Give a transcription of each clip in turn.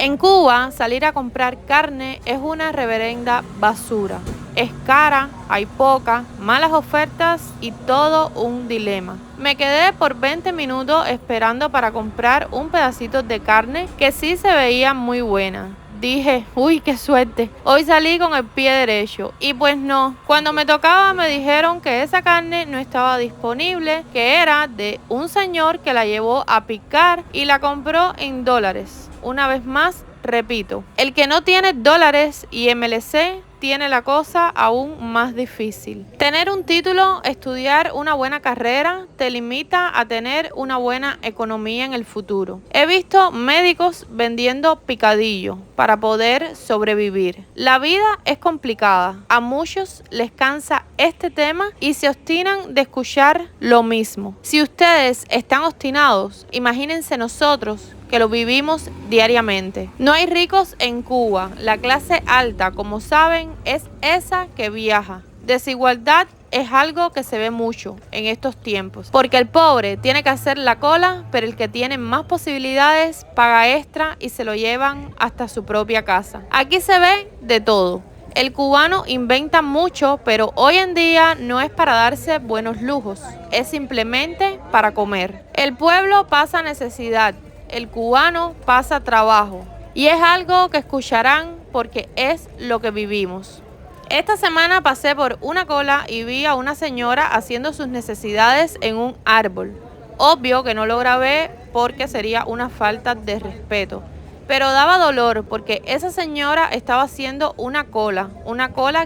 En Cuba, salir a comprar carne es una reverenda basura. Es cara, hay poca, malas ofertas y todo un dilema. Me quedé por 20 minutos esperando para comprar un pedacito de carne que sí se veía muy buena. Dije, uy, qué suerte, hoy salí con el pie derecho. Y pues no, cuando me tocaba me dijeron que esa carne no estaba disponible, que era de un señor que la llevó a picar y la compró en dólares. Una vez más, repito, el que no tiene dólares y MLC tiene la cosa aún más difícil. Tener un título, estudiar una buena carrera, te limita a tener una buena economía en el futuro. He visto médicos vendiendo picadillo para poder sobrevivir. La vida es complicada. A muchos les cansa este tema y se obstinan de escuchar lo mismo. Si ustedes están obstinados, imagínense nosotros que lo vivimos diariamente. No hay ricos en Cuba. La clase alta, como saben, es esa que viaja. Desigualdad es algo que se ve mucho en estos tiempos, porque el pobre tiene que hacer la cola, pero el que tiene más posibilidades paga extra y se lo llevan hasta su propia casa. Aquí se ve de todo. El cubano inventa mucho, pero hoy en día no es para darse buenos lujos, es simplemente para comer. El pueblo pasa necesidad. El cubano pasa trabajo y es algo que escucharán porque es lo que vivimos. Esta semana pasé por una cola y vi a una señora haciendo sus necesidades en un árbol. Obvio que no lo grabé porque sería una falta de respeto, pero daba dolor porque esa señora estaba haciendo una cola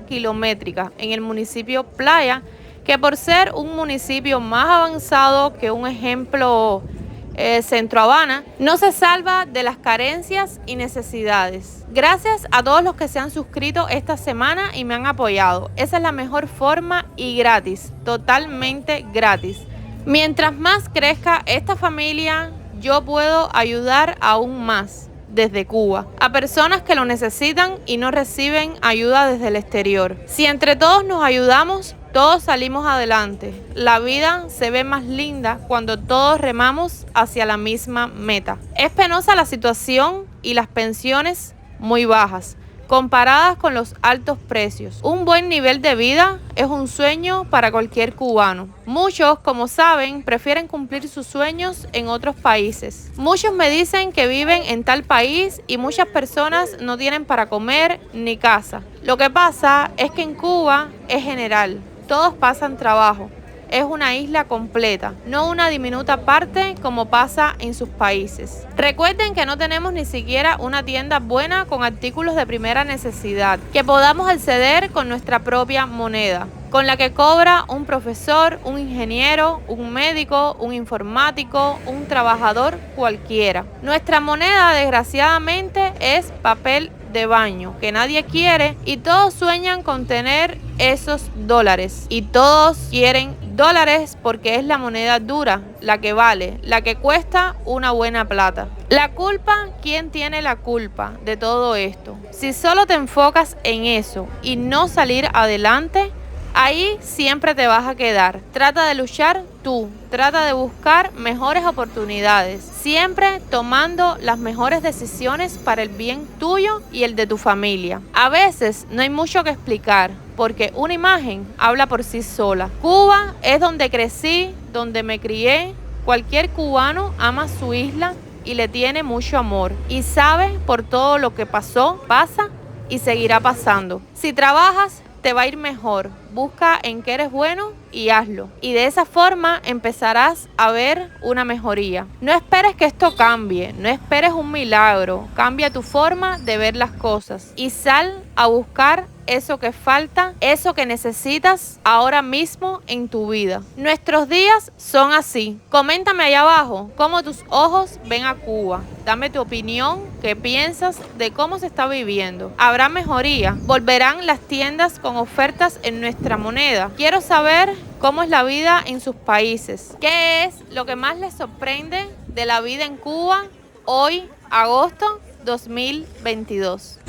kilométrica en el municipio Playa, que por ser un municipio más avanzado que un ejemplo Centro Habana, no se salva de las carencias y necesidades. Gracias a todos los que se han suscrito esta semana y me han apoyado. Esa es la mejor forma y gratis, totalmente gratis. Mientras más crezca esta familia, yo puedo ayudar aún más desde Cuba a personas que lo necesitan y no reciben ayuda desde el exterior. Si entre todos nos ayudamos, todos salimos adelante. La vida se ve más linda cuando todos remamos hacia la misma meta. Es penosa la situación y las pensiones muy bajas, comparadas con los altos precios. Un buen nivel de vida es un sueño para cualquier cubano. Muchos, como saben, prefieren cumplir sus sueños en otros países. Muchos me dicen que viven en tal país y muchas personas no tienen para comer ni casa. Lo que pasa es que en Cuba es general. Todos pasan trabajo. Es una isla completa, no una diminuta parte como pasa en sus países. Recuerden que no tenemos ni siquiera una tienda buena con artículos de primera necesidad, que podamos acceder con nuestra propia moneda, con la que cobra un profesor, un ingeniero, un médico, un informático, un trabajador cualquiera. Nuestra moneda, desgraciadamente, es papel de baño, que nadie quiere y todos sueñan con tener esos dólares. Y todos quieren dólares porque es la moneda dura, la que vale, la que cuesta una buena plata. La culpa, ¿quién tiene la culpa de todo esto? Si solo te enfocas en eso y no salir adelante, ahí siempre te vas a quedar. Trata de luchar tú, trata de buscar mejores oportunidades, siempre tomando las mejores decisiones para el bien tuyo y el de tu familia. A veces no hay mucho que explicar, porque una imagen habla por sí sola. Cuba es donde crecí, donde me crié. Cualquier cubano ama su isla y le tiene mucho amor y sabe por todo lo que pasó, pasa y seguirá pasando. Si trabajas, te va a ir mejor. Busca en qué eres bueno y hazlo. Y de esa forma empezarás a ver una mejoría. No esperes que esto cambie, no esperes un milagro. Cambia tu forma de ver las cosas y sal a buscar eso que falta, eso que necesitas ahora mismo en tu vida. Nuestros días son así. Coméntame allá abajo cómo tus ojos ven a Cuba. Dame tu opinión, qué piensas de cómo se está viviendo. ¿Habrá mejoría? ¿Volverán las tiendas con ofertas en nuestra moneda? Quiero saber cómo es la vida en sus países. ¿Qué es lo que más les sorprende de la vida en Cuba hoy, agosto 2022?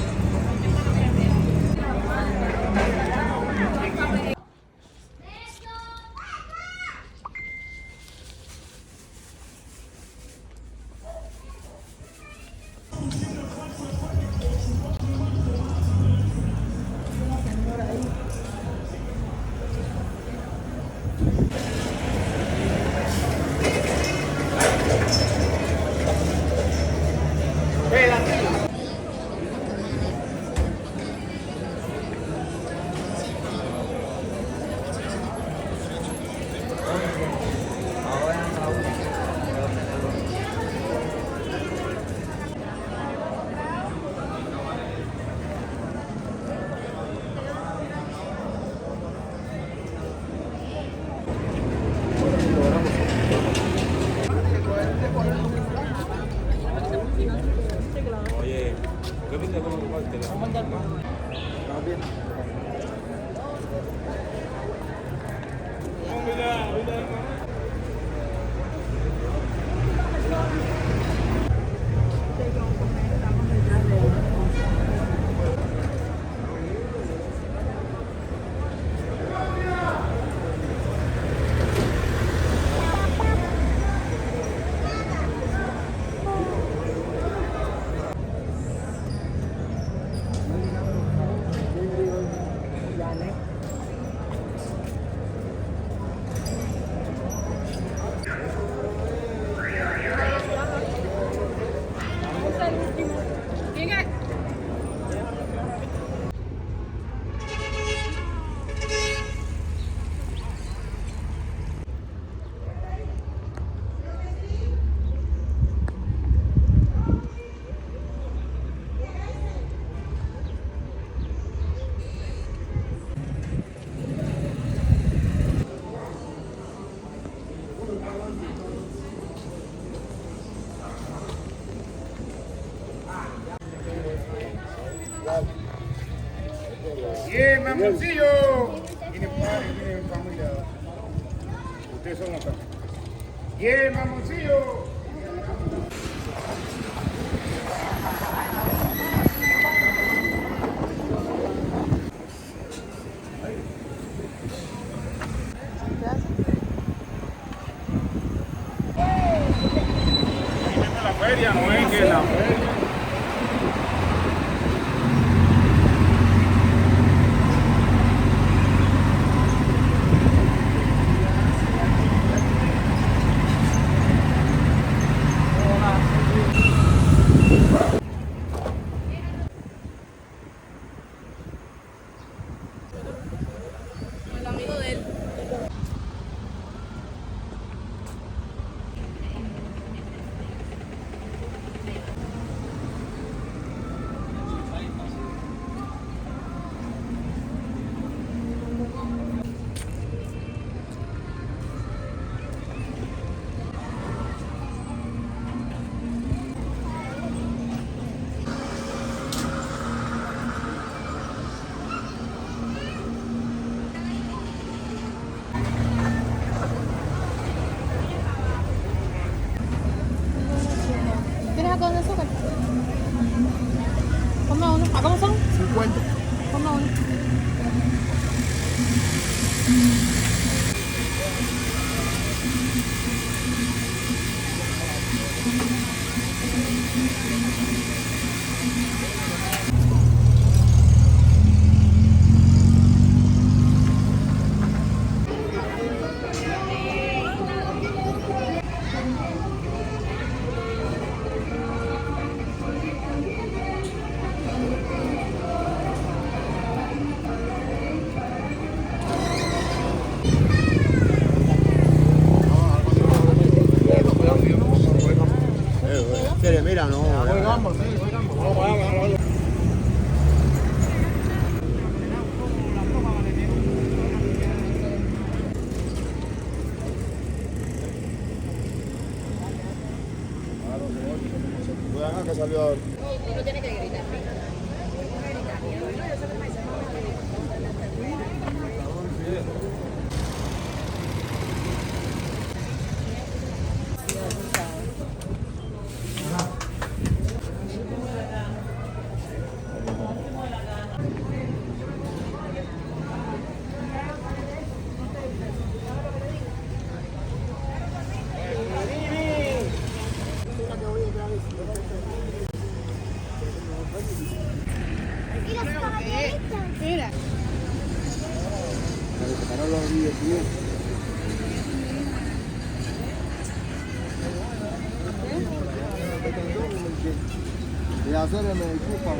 Bien, mamoncillo. Tiene padre, tiene familia. Ustedes son acá. Bien, mamoncillo. La feria no es que la feria. ¿Tienes algo de azúcar? Ponme uno. ¿A cómo son? 50. Ponme uno. Mira, no. Vamos, que salió ahora. Uno tiene que gritar. Mira. Y hacerme culpa,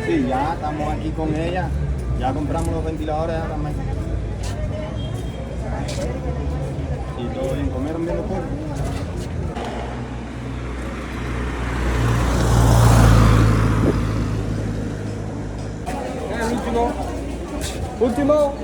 Sí, ya estamos aquí con ella. Ya compramos los ventiladores también. Y todo bien, comieron bien los pollos. El último. Último.